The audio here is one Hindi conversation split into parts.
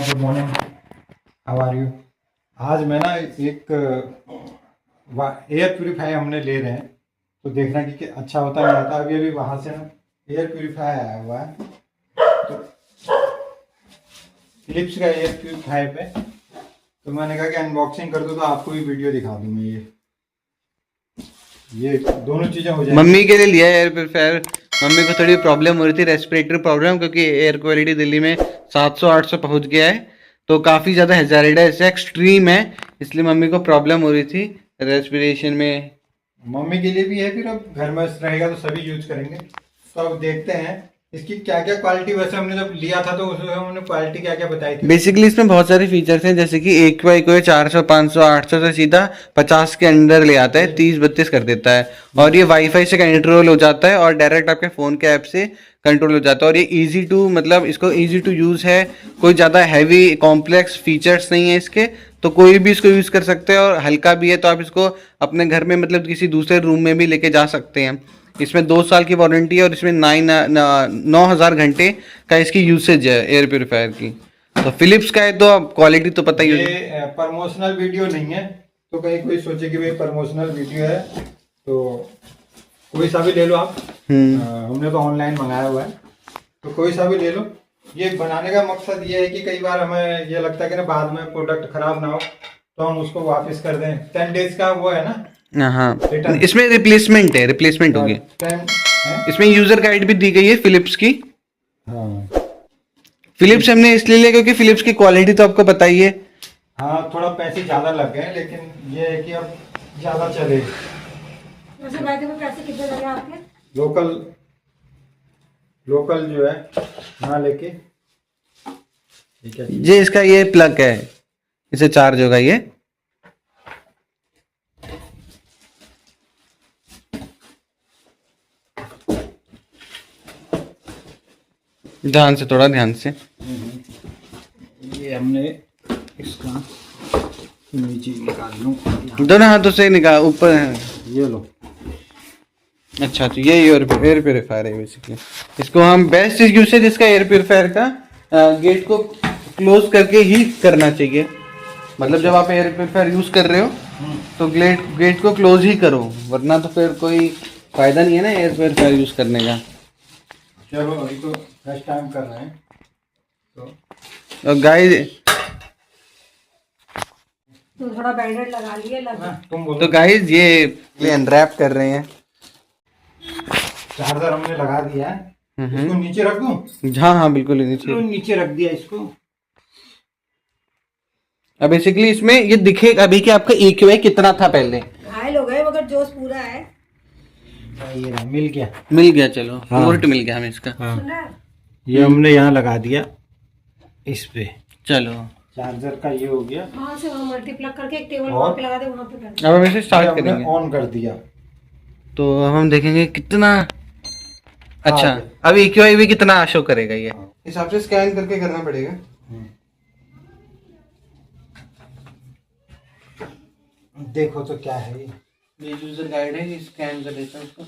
Good morning, how are you. आज मैं ना एक एयर प्यूरीफायर हमने ले रहे हैं, तो देखना कि अच्छा होता है नहीं होता। अभी अभी वहाँ से ना एयर प्यूरीफायर आया हुआ है, तो फिलिप्स का एयर प्यूरीफायर पे, तो मैंने कहा कि अनबॉक्सिंग कर दूँ तो आपको भी वीडियो दिखा दूँ मैं। ये दोनों चीज़ें हो जाएंगी। मम्मी के लिए लिया है एयर प्योरीफायर। मम्मी को थोड़ी प्रॉब्लम हो रही थी, रेस्पिरेटरी प्रॉब्लम, क्योंकि एयर क्वालिटी दिल्ली में 700-800 पहुंच गया है, तो काफ़ी ज़्यादा हैजार्डस है, एक्सट्रीम है, इसलिए मम्मी को प्रॉब्लम हो रही थी रेस्पिरेशन में। मम्मी के लिए भी है, फिर अब घर में रहेगा तो सभी यूज करेंगे। तो अब देखते हैं इसकी क्या क्या क्वालिटी। वैसे हमने जब लिया था तो उसमें हमने क्वालिटी क्या क्या बताई थी। बेसिकली इसमें बहुत सारे फीचर्स हैं, जैसे कि एक बाई को 400, 500, 800 से सीधा 50 के अंदर ले आता है, 30-32 कर देता है, और ये वाईफाई से कंट्रोल हो जाता है और डायरेक्ट आपके फ़ोन के ऐप से कंट्रोल हो जाता है। और ये इजी टू, मतलब इसको इजी टू यूज़ है, कोई ज़्यादा हैवी कॉम्प्लेक्स फीचर्स नहीं है इसके, तो कोई भी इसको यूज़ कर सकते हैं, और हल्का भी है, तो आप इसको अपने घर में मतलब किसी दूसरे रूम में भी लेके जा सकते हैं। इसमें 2 साल की वारंटी है, और इसमें 9,000 घंटे का इसकी यूसेज है एयर प्योरीफायर की। तो फिलिप्स का है तो अब क्वालिटी तो पता ही होगी। ये प्रमोशनल वीडियो नहीं है, तो कहीं कोई सोचे कि भाई प्रमोशनल वीडियो है तो कोई सा भी ले लो आप। हमने तो ऑनलाइन मंगाया हुआ है, तो कोई सा भी ले लो। ये बनाने का मकसद ये है कि कई बार हमें ये लगता है कि ना बाद में प्रोडक्ट खराब ना हो, तो हम उसको वापस कर दें। 10 डेज का वो है ना। हाँ, रिटर्न। इसमें रिप्लेसमेंट है, रिप्लेसमेंट होगी। 10 है। इसमें यूजर गाइड भी दी गई है फिलिप्स की। हाँ, फिलिप्स हमने इसलिए लिया क्योंकि फिलिप्स की क्वालिटी तो आपको पता ही है। हाँ, थोड़ा पैसे ज़्यादा लग गए, लेकिन ये है कि अब ज़्यादा चले। वैसे वैसे में पैसे कितने लगे आपके? लोकल लोकल जो है यहाँ लेके, ठीक है। ये इसका ये प्लग है, इसे चार्ज होगा ये। ध्यान से, थोड़ा ध्यान से। ये हमने इसका नीचे निकाल लूँ। दोनों हाथों से निकाल, ऊपर है। ये लो। अच्छा, तो ये एयर प्योरीफायर है बेसिकली। इसको हम बेस्ट यूसेज इसका एयर प्योरीफायर का गेट को क्लोज करके ही करना चाहिए। मतलब जब आप एयर प्योरीफायर यूज कर रहे हो तो गेट को क्लोज ही करो, वरना तो फिर कोई फायदा नहीं है ना एयर प्योरीफायर यूज करने का। चलो, अभी तो फर्स्ट टाइम कर रहे हैं तो। और गाइस, तो थोड़ा बैंडेड लगा लिए लगा। तुम बोलो। तो गाइस ये अनरैप कर रहे हैं। चार्जर हमने लगा दिया है, इसको नीचे रख दूं? हाँ हाँ, बिल्कुल चलो, नीचे। नीचे रख दिया इसको। अब बेसिकली इसमें ये दिखेगा अभी कि आपका EQI कितना था पहले। घायल हो गए मगर जोश पूरा है। ये रहा, मिल गया। मिल गया, चलो हाँ। पोर्ट मिल गया हमें इसका। हाँ, सुना? ये हमने यहाँ लगा दिया इस पे। चलो, चार्जर का ये हो गया। वहाँ से वहाँ मल्टीप्लग करके एक टेबल और? पे लगा दे, वहाँ पे कर दे। अब हम इसे ये स्टार्ट हमने करेंगे, ऑन कर दिया। तो अब हम देखेंगे कितना। अच्छा, हाँ, अब EQI भी कितना शो करेगा ये, इस हिसाब से स्कैन करके करना पड़ेगा। देखो तो क्या है ये यूजर गाइड है, ये स्कैन कर देता है उसको।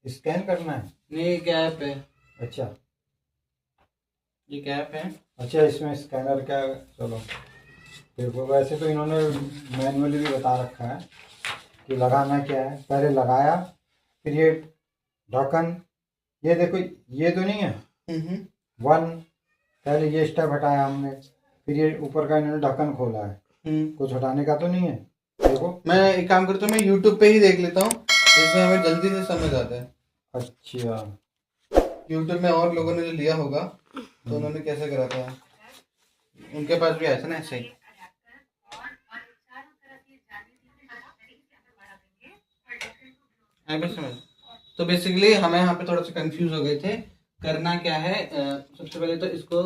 स्कैन करना है। नहीं, कैप है, अच्छा ये कैप है। अच्छा, इसमें स्कैनर का। चलो देखो, वैसे तो इन्होंने मैनुअली भी बता रखा है कि लगाना क्या है। पहले लगाया, फिर ये ढक्कन, ये देखो, ये तो नहीं है। पहले ये स्टेप हटाया हमने, फिर ये ऊपर का इन्होंने ढक्कन खोला है। कुछ हटाने का तो नहीं है। देखो, मैं एक काम करता हूँ, मैं YouTube पे ही देख लेता हूँ, इसमें हमें जल्दी से समझ आता है। अच्छा, YouTube में और लोगों ने जो लिया होगा तो उन्होंने कैसे करा था, उनके पास भी ऐसा ना ऐसे ही। आगे समझ। तो बेसिकली हमें यहाँ पे थोड़ा सा कंफ्यूज हो गए थे। करना क्या है, सबसे पहले तो इसको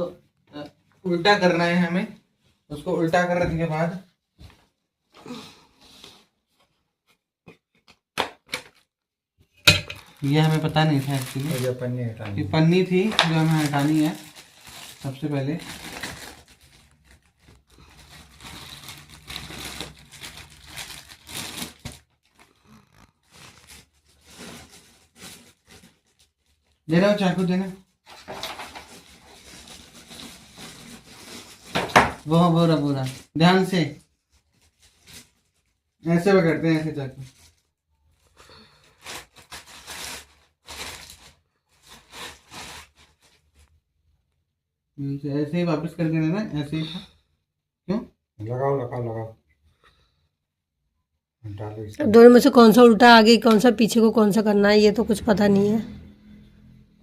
उल्टा करना है हमें। उसको उल्टा करने के बाद ये हमें पता नहीं था एक्चुअली, ये पन्नी हटानी ये है। पन्नी थी जो हमें हटानी है सबसे पहले। देना चाकू, देना। वो पूरा पूरा ध्यान से ऐसे पकड़ते हैं, ऐसे चाकू। ऐसे ही वापस कर देना ना, ऐसे ही। क्यों? लगाओ लगाओ लगाओ, डालो इसमें। दोनों में से कौन सा उल्टा आगे कौन सा पीछे को कौन सा करना है ये तो कुछ पता नहीं है।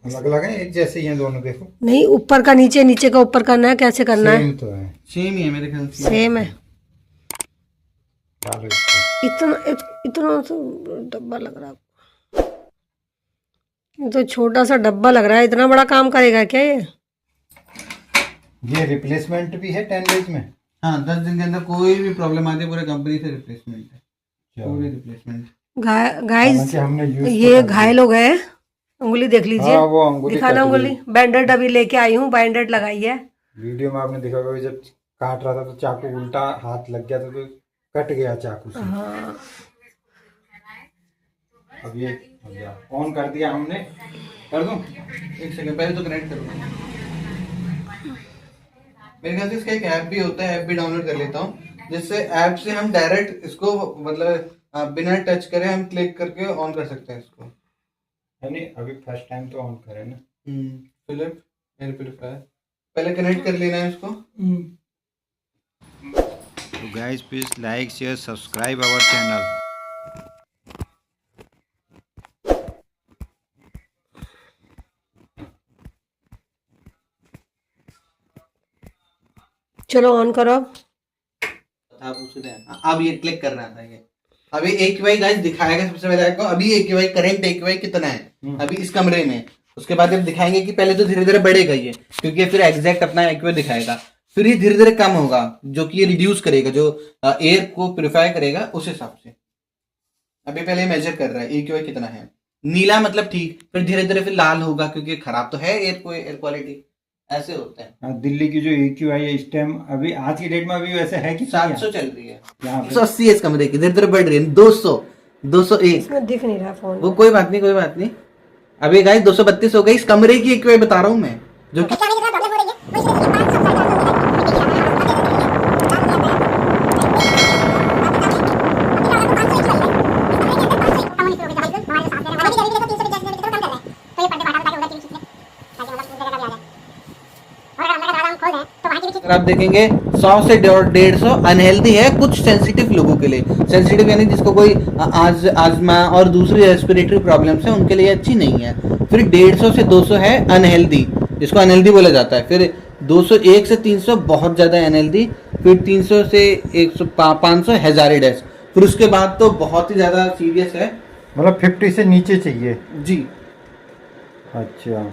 अलग अलग है, एक जैसे ही हैं दोनों, देखो। नहीं, ऊपर का नीचे, नीचे का ऊपर करना है, कैसे करना है? सेम तो है, सेम ही है मेरे ख्याल से। सेम है। डालो इसको। इतना सा डब्बा लग रहा है, ये तो छोटा सा डब्बा लग रहा है। इतना बड़ा काम करेगा क्या ये? ये रिप्लेसमेंट भी है 10 डेज में। हाँ, 10 दिन के अंदर कोई भी प्रॉब्लम आती है पूरे कंपनी से रिप्लेसमेंट है, पूरी रिप्लेसमेंट। गाइस, हालांकि हमने यूज ये घायल हो गए, उंगली देख लीजिए। हाँ, वो अंगुली दिखाना कट गई। उंगली। बैंडेड अभी लेके आई हूँ, बैंडेड लगाई है। वीडियो में आपने देखा होगा, जब काट रहा था तो चाकू उल्टा हाथ लग गया था तो कट गया चाकू से। हाँ, अब ये ऑन कर दिया हमने। कर दूं? एक सेकंड, पहले तो कनेक्ट करूँगा। मेरे ख्याल से इसका एक ऐप भी होता है, ऐप भी डाउनलोड कर लेता हूँ, जिससे ऐप से हम डायरेक्ट इसको मतलब बिना टच करे हम क्लिक करके ऑन कर सकते हैं इसको। नहीं, अभी फर्स्ट टाइम तो ऑन करें ना। फिलिप एयर प्यूरिफायर पहले कनेक्ट कर लेना है इसको। तो guys, please like share subscribe our channel. चलो ऑन करो। आप उससे अब ये क्लिक करना था। ये अभी AQI गाइस दिखाएगा सबसे पहले आपको। अभी AQI करंट AQI कितना है अभी इस कमरे में। उसके बाद जब दिखाएंगे कि पहले तो धीरे धीरे बढ़ेगा ये, क्योंकि फिर एग्जैक्ट अपना AQI दिखाएगा, फिर ये धीरे धीरे कम होगा, जो कि ये रिड्यूस करेगा, जो एयर को प्योरीफाई करेगा उस हिसाब से। अभी पहले मेजर कर रहा है AQI कितना है। नीला मतलब ठीक, फिर धीरे धीरे फिर लाल होगा, क्योंकि खराब तो है एयर क्वालिटी। ऐसे होता है। दिल्ली की जो AQI है इस टाइम, अभी आज की डेट में अभी वैसे है कि 700 चल रही है, यहाँ पे 180 है इस कमरे की, धीरे धीरे बढ़ रही है। 200 201 इसमें दिख नहीं रहा फोन। वो कोई बात नहीं, कोई बात नहीं। अभी गाइस 232 हो गई इस कमरे की AQI बता रहा हूँ मैं, जो कि अगर आप देखेंगे 100 से 150 अनहेल्दी है कुछ सेंसिटिव लोगों के लिए। सेंसिटिव यानी जिसको कोई आजमा और दूसरी रेस्पिरेटरी प्रॉब्लम्स है, उनके लिए अच्छी नहीं है। फिर 150 से 200 है अनहेल्दी, जिसको अनहेल्दी बोला जाता है। फिर 201 से 300 बहुत ज़्यादा अनहेल्दी। फिर 300 से 100 500 हैजार्डस। फिर उसके बाद तो बहुत ही ज़्यादा सीरियस है, मतलब 50 से नीचे चाहिए जी। अच्छा,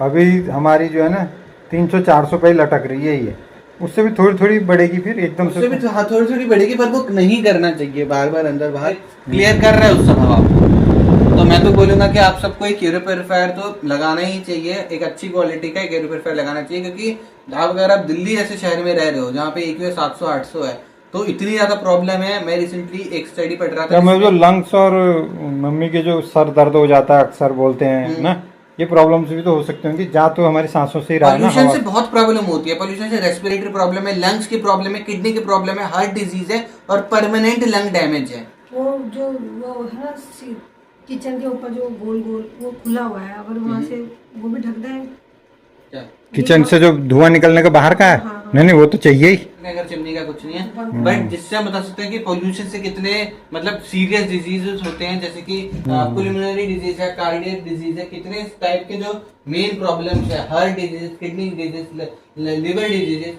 अभी हमारी जो है ना 300-400 पे ही लटक रही है ये। उससे भी थोड़ी थोड़ी बढ़ेगी फिर एकदम उससे भी हाँ थोड़ी थोड़ी बढ़ेगी, पर वो नहीं करना चाहिए बार बार अंदर बाहर। क्लियर कर रहा है उस समय आपको। तो मैं तो बोलूंगा कि आप सबको एक एयर प्योरीफायर तो लगाना ही चाहिए, एक अच्छी क्वालिटी का एक एयर प्योरीफायर लगाना चाहिए। क्योंकि अगर आप दिल्ली जैसे शहर में रह रहे हो जहाँ पे AQI 700-800 है, तो इतनी ज्यादा प्रॉब्लम है। मैं रिसेंटली एक स्टडी पढ़ रहा था, मैं जो लंग्स और मम्मी के जो सर दर्द हो जाता है अक्सर बोलते हैं ना, ये प्रॉब्लम्स भी तो हो सकते हैं कि जा तो हमारी सांसों से ही रहा है ना। पोल्यूशन से बहुत प्रॉब्लम होती है। पोल्यूशन से रेस्पिरेटरी प्रॉब्लम है, लंग्स की प्रॉब्लम है, किडनी की प्रॉब्लम है, हार्ट डिजीज है और परमानेंट लंग डैमेज है। वो जो वो है ना किचन के ऊपर जो गोल गोल वो खुला हुआ है, अगर वहाँ से वो भी ढक दें। क्या किचन से जो धुआं निकलने का बाहर का है, नहीं वो तो चाहिए ही। अगर चिमनी का कुछ नहीं है, बट जिससे हम बता सकते हैं कि पोल्यूशन से कितने मतलब सीरियस डिजीजेस होते हैं, जैसे कि पुल्मोनरी डिजीज है, कार्डियक डिजीज है, कितने टाइप के जो मेन प्रॉब्लम्स है, heart disease, kidney disease, liver diseases.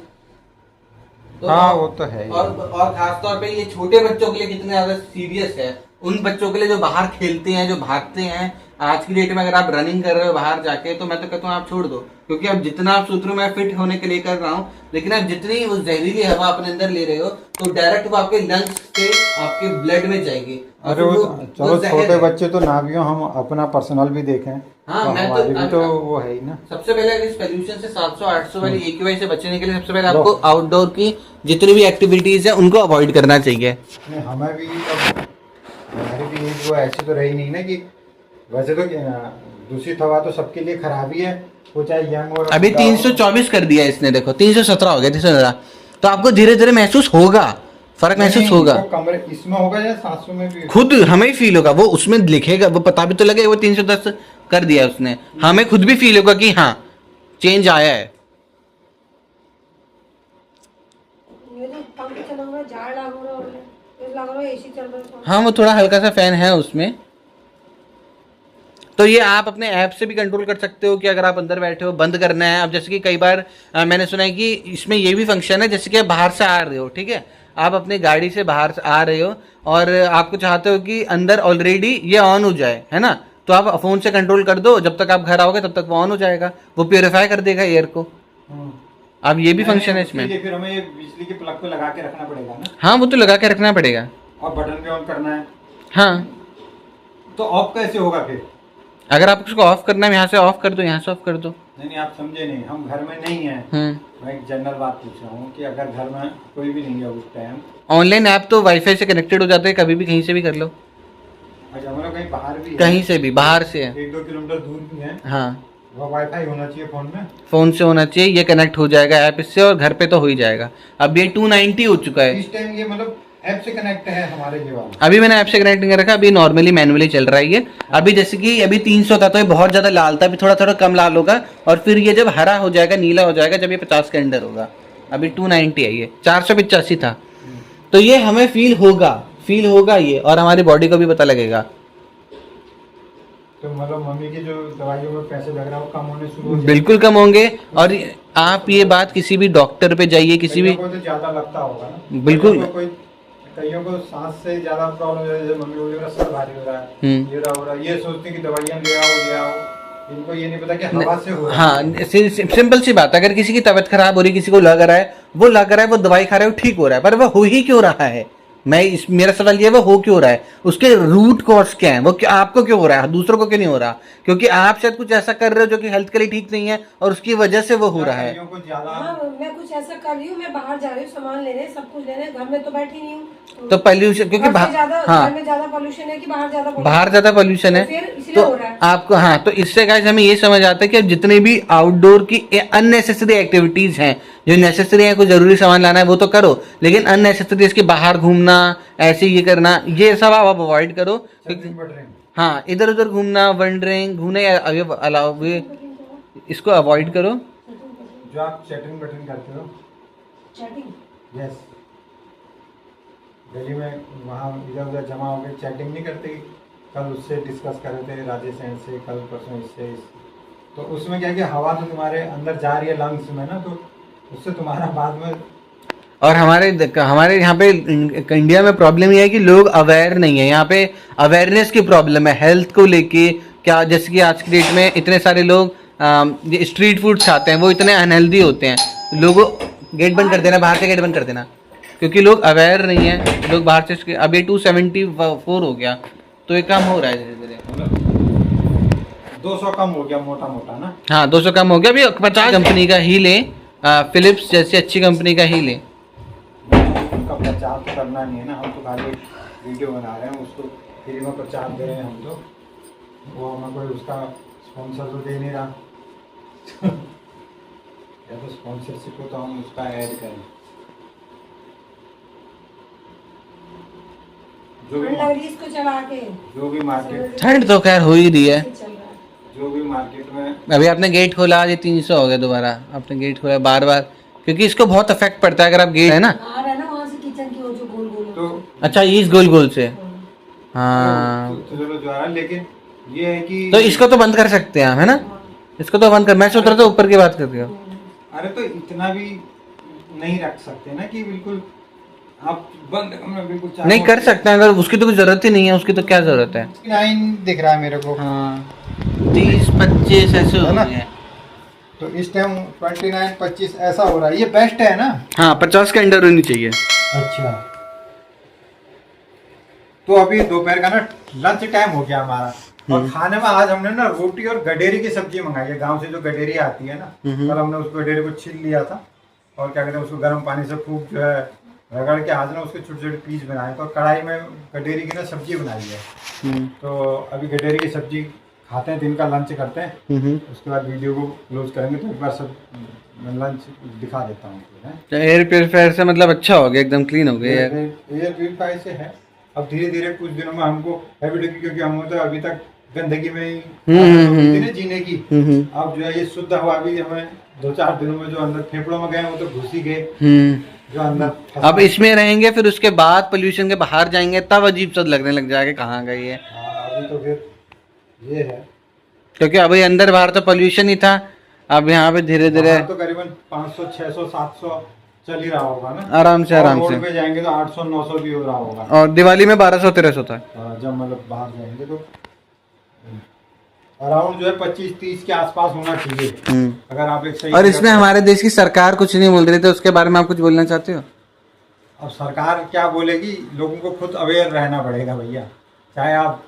तो हाँ वो तो है ही। और खासतौर पे ये छोटे बच्चों के लिए कितने ज्यादा सीरियस है। उन बच्चों के लिए जो बाहर खेलते हैं, जो भागते हैं, आज की डेट में अगर आप रनिंग कर रहे हो बाहर जाके, तो मैं तो कहता हूँ आप छोड़ दो। क्योंकि अब जितना आप सोच रहे हो मैं फिट होने के लिए कर रहा हूँ, लेकिन आप जितनी वो जहरीली हवा अपने अंदर ले रहे हो, तो डायरेक्ट वो आपके लंग्स से आपके ब्लड में जाएगी। अरे वो चलो छोटे बच्चे तो ना भी हो, हम अपना पर्सनल भी देखें। हाँ, तो मैं हमारी भी तो वो है ही ना। सबसे पहले इस पोल्यूशन से 700-800 वाली AQI से बचने के लिए सबसे पहले आपको आउटडोर की जितनी भी एक्टिविटीज है उनको अवॉइड करना चाहिए। हमें भी हमारी भी एज वो ऐसी तो रही नहीं ना कि वैसे तो दूषित हवा तो सबके लिए खराब ही है, वो चाहे यंग और अभी 324 कर दिया इसने, देखो 317 हो गया 317। तो आपको धीरे धीरे महसूस होगा, फर्क महसूस नहीं, होगा। वो कमरे इसमें होगा या सांसों में भी? खुद हमें ही फील होगा, वो उसमें लिखेगा, वो पता भी तो लगे वो 310 कर दिया उसने, हमें खुद भी फील होगा कि हाँ चेंज आया है। ये तो पंखा चला हुआ है, झाड़ लग रहा है, ये लग रहा है एसी चल रहा है। हाँ वो थोड़ा हल्का सा फैन है उसमें। तो ये आप अपने ऐप से भी कंट्रोल कर सकते हो कि अगर आप अंदर बैठे हो बंद करना है। अब जैसे कि कई बार मैंने सुना है कि इसमें ये भी फंक्शन है, जैसे कि आप बाहर से आ रहे हो, ठीक है, आप अपनी गाड़ी से बाहर से आ रहे हो और आपको चाहते हो कि अंदर ऑलरेडी ये ऑन हो जाए, है ना, तो आप फ़ोन से कंट्रोल कर दो, जब तक आप घर आओगे तब तक वो ऑन हो जाएगा, वो प्योरीफाई कर देगा एयर को। अब ये भी फंक्शन है इसमें। फिर हमें ये बिजली के प्लग पे लगा के रखना पड़ेगा ना? हाँ वो तो लगा के रखना पड़ेगा। और बटन पे ऑन करना है। हाँ तो ऑफ कैसे होगा फिर? अगर आप उसको ऑफ करना है यहाँ से ऑफ कर दो, यहाँ से ऑफ कर दो। नहीं आप समझे नहीं, हम घर में नहीं है। मैं एक जनरल बात पूछ रहा हूँ कि अगर घर में कोई भी नहीं है उस टाइम, ऑनलाइन ऐप तो वाईफाई से कनेक्टेड हो जाते हैं, कभी भी कहीं से भी कर लो। अच्छा मतलब कहीं बाहर भी है? कहीं से भी, बाहर से है। 1-2 किलोमीटर दूर भी है? हाँ वो वाईफाई होना चाहिए फोन में? फोन से होना चाहिए, ये कनेक्ट हो जाएगा ऐप इससे, और घर पे तो हो ही जाएगा। अब ये 290 हो चुका है इस टाइम, ये मतलब ऐप से कनेक्ट है हमारे ये वाला? अभी मैंने ऐप से कनेक्ट नहीं कर रखा, अभी नॉर्मली मैनुअली चल रहा है ये। अभी जैसे कि अभी 300 था तो ये बहुत ज्यादा लाल था, अभी थोड़ा थोड़ा कम लाल होगा, और फिर ये जब हरा हो जाएगा, नीला हो जाएगा, जब ये 50 के अंदर होगा। अभी 290 है ये, 485 था। तो ये हमें फील होगा ये, और हमारी बॉडी को भी पता लगेगा। तो मतलब मम्मी की जो दवाइयों में पैसे लग रहा है वो कम होने शुरू हो जाएंगे? बिल्कुल कम होंगे। और आप ये बात किसी भी डॉक्टर पे जाइए, किसी भी, कईयों को तो ज्यादा लगता होगा ना? बिल्कुल। कईयों को सांस से ज्यादा प्रॉब्लम है, जैसे मम्मी बोली मेरा सर भारी हो रहा है, ये हो रहा है, ये सोचते कि दवाइयाँ ले आओ, इनको ये नहीं पता कि हवा से हो रहा है। हाँ सिंपल सी बात, अगर किसी की तबीयत खराब हो रही, किसी को लग रहा है, वो दवाई खा रहा है, वो ठीक हो रहा है, पर वो हो ही क्यों रहा है? मेरा सवाल ये, वो हो क्यों रहा है, उसके रूट कॉज क्या है, वो आपको क्यों हो रहा है, दूसरों को क्यों नहीं हो रहा? क्योंकि आप शायद कुछ ऐसा कर रहे हो जो कि हेल्थ के लिए ठीक नहीं है, और उसकी वजह से वो हो रहा है। कईयों को ज्यादा हाँ, मैं कुछ ऐसा कर रही हूँ, मैं बाहर जा रही हूँ सामान लेने, सब कुछ लेने, घर में तो बैठी नहीं हूँ। तो पॉल्यूशन, क्योंकि घर हाँ में ज्यादा पॉल्यूशन है कि बाहर ज्यादा पॉल्यूशन है, फिर इसलिए तो हो रहा है। आपको, हाँ, तो इससे गाइस हमें ये समझ आता है कि अब जितने भी आउटडोर की अननेसेसरी एक्टिविटीज हैं, जो नेसेसरी है, कोई जरूरी सामान लाना है वो तो करो, लेकिन अननेसेसरी इसके बाहर घूमना, ऐसे ये करना, ये सब आप अवॉइड करो। हाँ इधर उधर घूमना, वंडरिंग घूमने अलाउ, इसको अवॉइड करो। जो आप चैटिंग बटन करते हो, यस, गली में वहाँ इधर उधर जमा हो गए, चैटिंग नहीं करते? कल उससे डिस्कस कर रहे थे, राजेश सेन से, कल परसों इससे, तो उसमें क्या है कि हवा तो तुम्हारे अंदर जा रही है लंग्स में ना, तो उससे तुम्हारा बाद में। और हमारे यहाँ पे इंडिया में प्रॉब्लम ये है कि लोग अवेयर नहीं है, यहाँ पे अवेयरनेस की प्रॉब्लम है हेल्थ को लेके। क्या, जैसे कि आज की डेट में इतने सारे लोग स्ट्रीट फूड खाते हैं, वो इतने अनहेल्दी होते हैं। लोगों, गेट बंद कर देना, बाहर से गेट बंद कर देना, क्योंकि लोग अवेयर नहीं है, लोग बाहर से। अब ये 274 हो गया, तो ये कम हो रहा है धीरे धीरे। 200 कम हो गया मोटा मोटा ना? हाँ 200 कम हो गया। अभी 50 कंपनी का ही ले, फिलिप्स जैसी अच्छी कंपनी का ही ले। उसका प्रचार तो करना नहीं है ना, हम तो खाली वीडियो बना रहे हैं, उसको फ्री में प्रचार दे रहे हैं हम तो, वो हमें कोई उसका स्पॉन्सर तो दे नहीं रहा। या तो स्पॉन्सरशिप हो तो हम उसका ऐड करें। जो भी मार्केट, ठंड तो खैर हो ही रही है, जो भी मार्केट में। अभी आपने गेट खोला, आज ये 300 हो गया दोबारा, आपने गेट खोला बार बार, क्योंकि इसको बहुत इफेक्ट पड़ता है अगर आप गेट, है ना, वहाँ से किचन की वो जो गोल गोल तो अच्छा इस गोल गोल से, हाँ तो चलो जो है, लेकिन ये है कि तो इसको तो बंद कर सकते हैं हम, है ना, इसको तो बंद कर। मैं सोच रहा था ऊपर की बात कर रही हूँ। अरे तो इतना भी नहीं रख सकते ना कि बिल्कुल आप बंद बिल्कुल नहीं कर सकते हैं, अगर उसकी तो कोई जरूरत ही नहीं है, उसकी तो क्या जरूरत है। 9 दिख रहा है मेरे को। हाँ 30-25 ऐसे हो गए। तो इस टाइम 29-25 ऐसा हो रहा है, ये बेस्ट है ना? हाँ 50 के अंडर होनी चाहिए। अच्छा, तो अभी दोपहर का ना लंच टाइम हो गया हमारा, और खाने में आज हमने ना रोटी और गडेरी की सब्जी मंगाई है, गांव से जो गडेरी आती है ना, कल हमने उस गडेरी को छील लिया था, और क्या कहते हैं उसको गर्म पानी से खूब जो है रगड़ के आज ना उसके छोटे छोटे पीस बनाए, तो कढ़ाई में गडेरी की ना सब्जी बनाई है। तो अभी गडेरी की सब्जी खाते हैं, दिन का लंच करते हैं, उसके बाद वीडियो को क्लोज करेंगे। तो एक बार सब लंच दिखा देता हूँ। एयर प्योरीफायर से मतलब अच्छा हो गया, एकदम क्लीन हो गया है। एयर प्योरीफायर से है। अब धीरे धीरे कुछ दिनों में हमको हैबिट, क्योंकि हम तो अभी तक गंदगी में ही थी ना जीने की। अब जो है ये शुद्ध हवा भी हमें 2-4 दिनों में जो अंदर फेफड़ों में गए वो तो घुस ही गए जो अंदर। अब इसमें रहेंगे, फिर उसके बाद पोल्यूशन के बाहर जाएंगे, तब अजीब सा लगने लग जाएगा कहाँ गई है। अभी तो फिर ये है, क्योंकि अभी अंदर बाहर तो पोल्यूशन ही था, अब यहाँ पे धीरे धीरे तो करीबन 500, 600, 700 चल ही रहा होगा ना, आराम से रोड पे जाएंगे तो 800, 900 भी हो रहा होगा। और दिवाली में 1200, 1300 था। जब मतलब बाहर जाएंगे तो अराउंड जो है 25-30 के आसपास होना चाहिए, अगर आप एक सही। और इसमें हमारे देश की सरकार कुछ नहीं बोल रही थी, उसके बारे में आप कुछ बोलना चाहते हो? अब सरकार क्या बोलेगी, लोगों को खुद अवेयर रहना पड़ेगा भैया। चाहे आप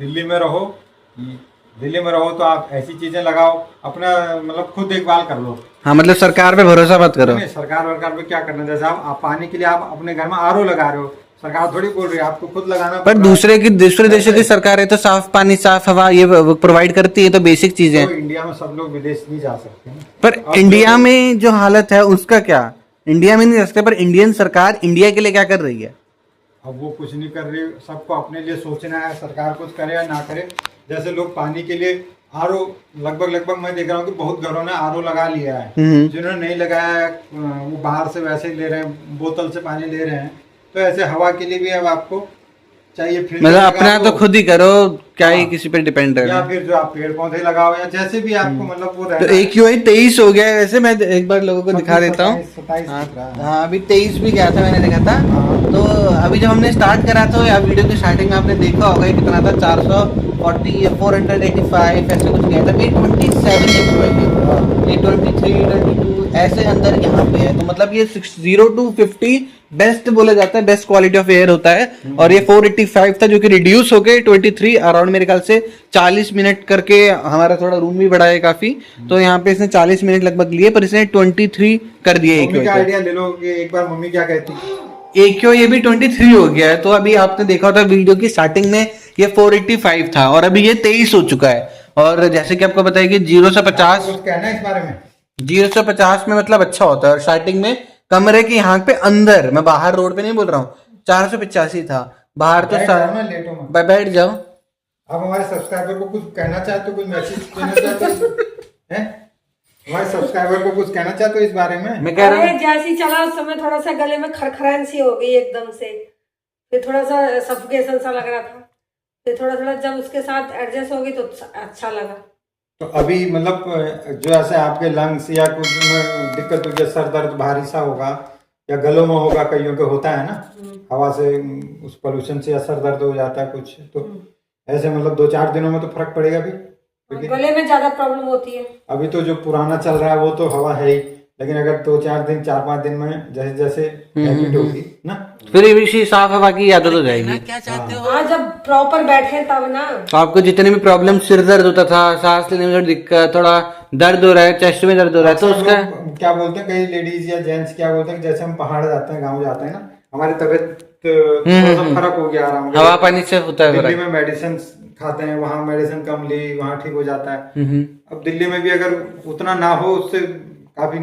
दिल्ली में रहो तो आप ऐसी चीजें लगाओ, अपना मतलब खुद देखभाल कर लो। हाँ, मतलब सरकार पे भरोसा मत करो। नहीं, सरकार पे क्या करना है, जैसे आप पानी के लिए आप अपने घर में आरओ लगा रहे हो, सरकार थोड़ी बोल रही है, आपको खुद लगाना। पर दूसरे देशों की सरकार है तो साफ पानी, साफ हवा ये प्रोवाइड करती है, तो बेसिक चीजें। तो इंडिया में सब लोग विदेश नहीं जा सकते। पर इंडिया में जो हालत है उसका क्या? इंडिया में नहीं जा सकते, पर इंडियन सरकार इंडिया के लिए क्या कर रही है? अब वो कुछ नहीं कर रही, सबको अपने लिए सोचना है, सरकार कुछ करे या ना करे। जैसे लोग पानी के लिए आरओ लगभग मैं देख रहा हूँ कि बहुत घरों ने आरओ लगा लिया है। जिन्होंने नहीं लगाया है वो बाहर से वैसे ही ले रहे हैं, बोतल से पानी ले रहे हैं। तो ऐसे हवा के लिए भी अब आपको चाहिए, फिर मतलब अपना तो खुद ही करो, क्या ही किसी पे डिपेंड है। या फिर जो आप पेड़ पौधे लगाओ, या जैसे भी आपको मतलब वो तो AQI 23 हो गया है। वैसे मैं एक बार लोगों को दिखा देता हूँ। हाँ, अभी 23 भी गया था, मैंने देखा था। तो अभी जब हमने स्टार्ट करा था, या वीडियो की स्टार्टिंग में आपने देखा होगा कितना था, 440 या 485 ऐसे कुछ गया था। 827 823, 22 ऐसे अंदर यहाँ पे है। तो मतलब ये 0 to 50 बेस्ट बोला जाता है, बेस्ट क्वालिटी ऑफ एयर होता है। और ये 485 था, जो कि रिड्यूस होके 23 अराउंड मेरे ख्याल से 40 मिनट करके, हमारा थोड़ा रूम भी बड़ा है काफी, तो यहाँ पे इसने 40 मिनट लगभग लिए, पर इसने 23 कर दिए। मम्मी का आइडिया ले लो कि एक बार मम्मी क्या कहती है। AQI ये भी 23 हो गया है। तो अभी आपने देखा होता वीडियो की स्टार्टिंग में ये 485 था, और अभी ये 23 हो चुका है। और जैसे कि आपको बताया कि 0 से 50 कुछ कहना है इस बारे में? 0 से 50 में मतलब अच्छा होता है। और स्टार्टिंग में कमरे के यहाँ पे अंदर, मैं बाहर रोड पे नहीं बोल रहा हूँ, 485 था। बाहर तो बैठ जाओ। आप हमारे सब्सक्राइबर को कुछ कहना चाहते हो, कुछ मैसेज देना चाहते हो हैं? हमारे सब्सक्राइबर को कुछ कहना चाहते हो इस बारे में? मैं कह रहा हूँ जैसे ही चला उस समय थोड़ा सा गले में खरखराहट सी हो गई एकदम से, फिर थोड़ा सा सफोकेशन सा लग रहा था, फिर थोड़ा जब उसके साथ एडजस्ट हो गई तो अच्छा लगा। तो अभी मतलब जो ऐसे आपके लंग्स या कुछ में दिक्कत होगी, सर दर्द भारी सा होगा, या गलों में होगा, कईयों के होता है ना, हवा से उस पोल्यूशन से सर दर्द हो जाता है कुछ, तो ऐसे मतलब 2-4 दिनों में तो फर्क पड़ेगा भी। गले में ज्यादा प्रॉब्लम होती है। अभी तो जो पुराना चल रहा है वो तो हवा है ही, लेकिन अगर 2-4 दिन 4-5 दिन में जैसे जैसे हैबिट होगी ना, फिर इसी साफ हवा की आदत हो जाएगी। हाँ, जब प्रॉपर बैठे तब ना। तो आपको जितने भी प्रॉब्लम, सिर दर्द होता था, सांस लेने में दिक्कत, थोड़ा दर्द हो रहा है, चेस्ट में दर्द हो रहा है, तो उसका क्या बोलते हैं कई लेडीज या जेंट्स क्या बोलते हैं, जैसे हम पहाड़ जाते हैं, गाँव जाते हैं ना, हमारी तबीयत थोड़ा सा फर्क हो गया, आराम हवा पानी से होता है। दिल्ली में मेडिसिन खाते हैं, वहाँ मेडिसिन कम ली, वहाँ ठीक हो जाता है। अब दिल्ली में भी अगर उतना ना हो, उससे काफी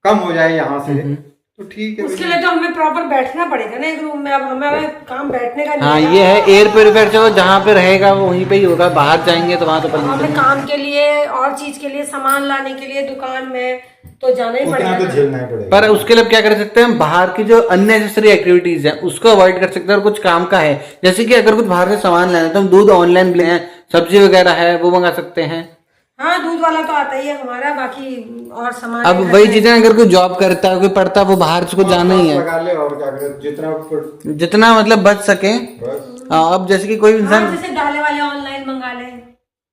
कम हो जाए यहाँ से, तो ठीक है। उसके लिए तो हमें प्रॉपर बैठना पड़ेगा ना एक रूम में। अब हमें काम बैठने का नहीं। हाँ, ये है एयर प्योरीफायर जो जहाँ पे रहेगा वो वहीं पे ही होगा। बाहर जाएंगे तो वहाँ तो हमें काम के लिए और चीज के लिए, सामान लाने के लिए दुकान में तो जाना ही पड़ेगा, तो झेलना ही पड़ेगा। पर उसके लिए क्या कर सकते हैं हम, बाहर की जो अननेसेसरी एक्टिविटीज है उसको अवॉइड कर सकते हैं। और कुछ काम का है, जैसे कि अगर कुछ बाहर से सामान लेना है तो हम दूध ऑनलाइन ले, सब्जी वगैरह है वो मंगा सकते हैं। हाँ, दूध वाला तो आता ही है हमारा, बाकी और सामान। अब वही चीजें, अगर कोई जॉब करता है, कोई पढ़ता है, वो बाहर से को जाना ही है, लगा ले और क्या करे, जितना मतलब बच सके। अब जैसे कि कोई इंसान, जैसे डाले वाले ऑनलाइन मंगा ले।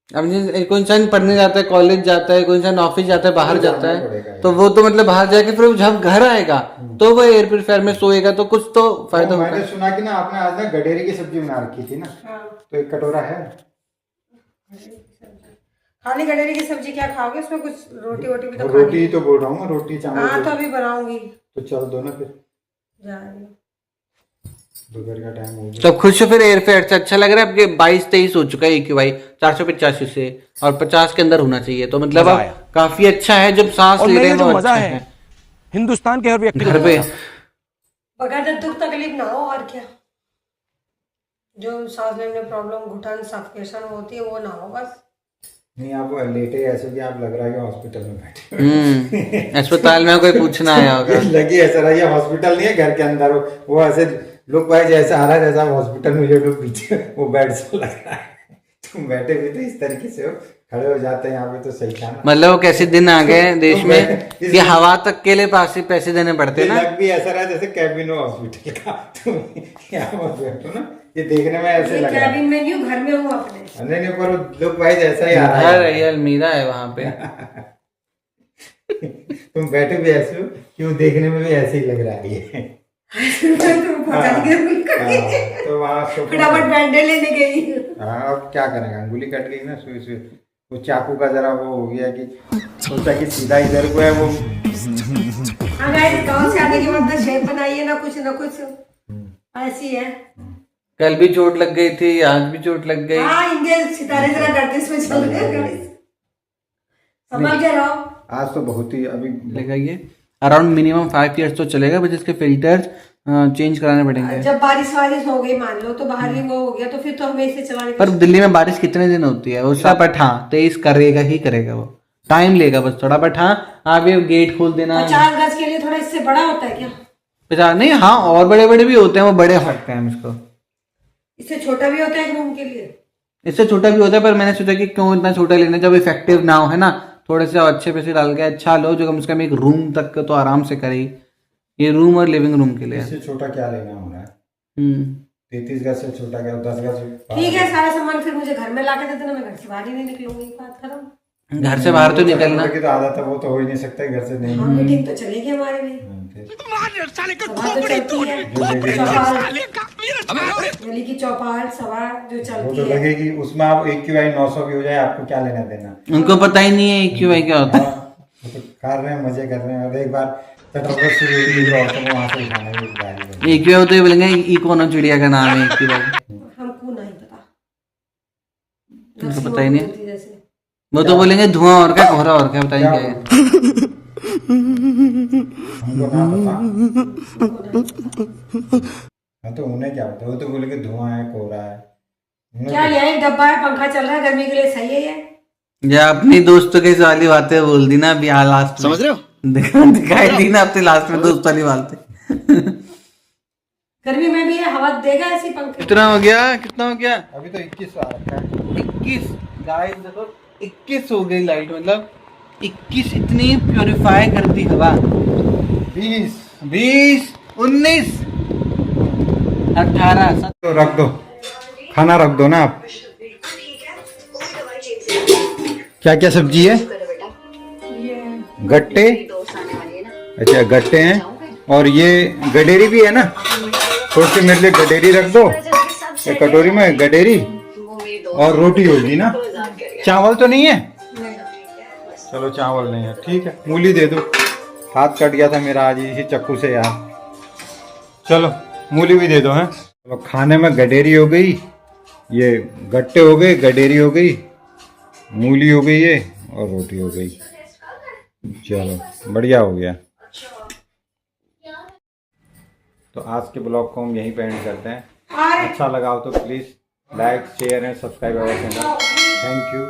अब कोई इंसान पढ़ने जाता है, कॉलेज जाता है, कोई इंसान ऑफिस जाता है, बाहर जाता है, तो वो तो मतलब बाहर जाके फिर जब घर आएगा तो वो एयर प्योरीफायर में सोएगा, तो कुछ तो फायदा होगा। मैंने सुना कि ना आपने आज ना गडेरी की सब्जी बना रखी थी ना, तो एक कटोरा है। खाली गडेरी की सब्जी क्या खाओगे, उसमें कुछ रोटी वोटी भी तो रोटी तो बोल रहा हूँ, रोटी चावल। हाँ, तो अभी बनाऊंगी, तो चल दो ना फिर। जा रही हूँ। दोपहर का टाइम हो गया। तो खुश हो फिर एयरफेयर से? अच्छा लग रहा है आपके? 22-23 हो चुका है AQI 485 से, और 50 के अंदर होना चाहिए, तो मतलब अब काफी अच्छा है। जब सांस ले रहे हैं वो अच्छा है। हिंदुस्तान के हर व्यक्ति घर पे बगैर दुख तकलीफ ना हो, और क्या। जो सांस लेने में प्रॉब्लम, घुटन, सफोकेशन होती है, वो ना हो बस। नहीं, आप लेटे ऐसे कि आप लग रहा है कि हॉस्पिटल में बैठे। अस्पताल में कोई पूछना आया होगा। लगी ऐसा रहा, ये हॉस्पिटल नहीं है, घर के अंदर हो। वो ऐसे लुक भाई जैसा आ रहा है जैसा हॉस्पिटल में जो लोग पीछे वो बेड से लग रहा है। तुम बैठे भी तो इस तरीके से हो, खड़े हो जाते हैं यहाँ पे तो सही था ना। मतलब वो कैसे दिन आ गए देश में कि हवा तक के लिए पास ही पैसे देने पड़ते ना। लग भी ऐसा रहा जैसे कैबिन हो हॉस्पिटल का। तुम यहाँ मत बैठो ना, ये देखने में ऐसे लग रहा है। कैबिन में नहीं हूँ, घर में हूँ अपने। नहीं नहीं, पर लुक भाई जैसा ही आ रहा घर है, अलमीरा है वहां पे। तुम बैठे भी ऐसे हो कि वो देखने में भी ऐसे ही लग रहा है ये। तो वहाँ फटाफट बैंडेज लेने गई। हाँ, अब क्या करेंगे, अंगुली कट गई ना सुई सुई। वो चाकू का जरा वो हो गया कि सोचा कि सीधा इधर को है वो। हाँ गाइस, गाँव से आने के बाद ना शेप बनाइए ना कुछ ऐसी है। कल भी चोट लग गई थी, आज भी चोट लग गई। हाँ, इनके सितारे जरा गर्दिश में चल रहे हैं गाइस, समझ के रहो। आज तो बहुत ही अभी चलेगा ये अराउंड मिनिमम 5 years तो चलेगा, बस इसके फिल्टर्स चेंज कराने पड़ेंगे। जब बारिश हो गई मान लो, तो बाहर ही वो हो गया, तो फिर तो हमें इसे चलाने पर दिल्ली में बारिश कितने दिन होती है? वो सब बट हाँ 23 करेगा ही करेगा, वो टाइम लेगा बस थोड़ा। बट हाँ, आप ये गेट खोल देना। 50 गज के लिए थोड़ा इससे बड़ा होता है क्या? 50 नहीं, हाँ और बड़े बड़े भी होते हैं, वो बड़े सकते हैं हम इसको। इससे छोटा भी होता है एक रूम के लिए? इससे छोटा भी होता है, पर मैंने सोचा कि क्यों इतना छोटा लेना जब इफेक्टिव ना हो, है ना। थोड़े से अच्छे पैसे डाल के अच्छा लो, जो कम से कम एक रूम तक तो आराम से करे। ये रूम और लिविंग रूम के लिए। इससे छोटा क्या लेना हो रहा है? 33 गज से छोटा क्या, 10 गज? ठीक है, सारा सामान फिर मुझे घर में ला के दे देना, मैं घर से बाहर ही नहीं निकलूंगी, बात खत्म। घर से बाहर तो निकलना की तो आदत है, वो तो हो ही नहीं सकता घर से नहीं। हाँ, मीटिंग तो चलेगी हमारे भी, सभा तो चलती है, दिल्ली की चौपाल सभा जो वो चलती तो है। लगेगी, उसमें आप AQI 900 भी हो जाए, आपको क्या लेना देना। उनको पता ही नहीं है AQI क्या होता है। वो तो कर रहे हैं, मजे कर रहे हैं। और एक बार पेट्रोल शुरू हुई तो औरतों को वहां से उठाना भी गाड़ी। AQI होते ही बोलेंगे इकोनो चिड़िया का नाम है AQI। हमको नहीं पता, उनको पता ही नहीं। जैसे वो तो बोलेंगे धुआं और क्या, कोहरा और क्या, बताइए क्या है। हमको ना पता। हाँ, तो उन्हें क्या पता, वो तो बोलेंगे धुआं है, कोहरा है। क्या ले आए? डब्बा है, पंखा चल रहा है, गर्मी के लिए सही है ये। या अपनी दोस्तों के वाली बातें बोल दी ना अभी लास्ट, समझ रहे हो? दिखाई दी ना अपने लास्ट में दोस्त वाली बातें। गर्मी में भी ये हवा देगा ऐसी पंखे। कितना हो गया, कितना हो गया? अभी तो 21 आ रखा है। 21 गाइस देखो, 21 हो गई लाइट, मतलब 21 इतनी प्योरीफाई करती हवा। 20 19 18 तो रख दो, खाना रख दो ना आप। क्या क्या सब्जी है? गट्टे, अच्छा गट्टे हैं, और ये गडेरी भी है ना। थोड़ी सी मेरे लिए गडेरी रख दो, एक कटोरी में गडेरी, और रोटी होगी ना। चावल तो नहीं है? चलो चावल नहीं है, ठीक है। मूली दे दो, हाथ कट गया था मेरा आज इसी चक्कू से यार। चलो मूली भी दे दो। हैं चलो, खाने में गडेरी हो गई, ये गट्टे हो गए, गडेरी हो गई, मूली हो गई है, और रोटी हो गई। चलो बढ़िया हो गया। तो आज के ब्लॉग को हम यहीं पे एंड करते हैं। अच्छा लगा हो तो please like share and subscribe our channel. Thank you.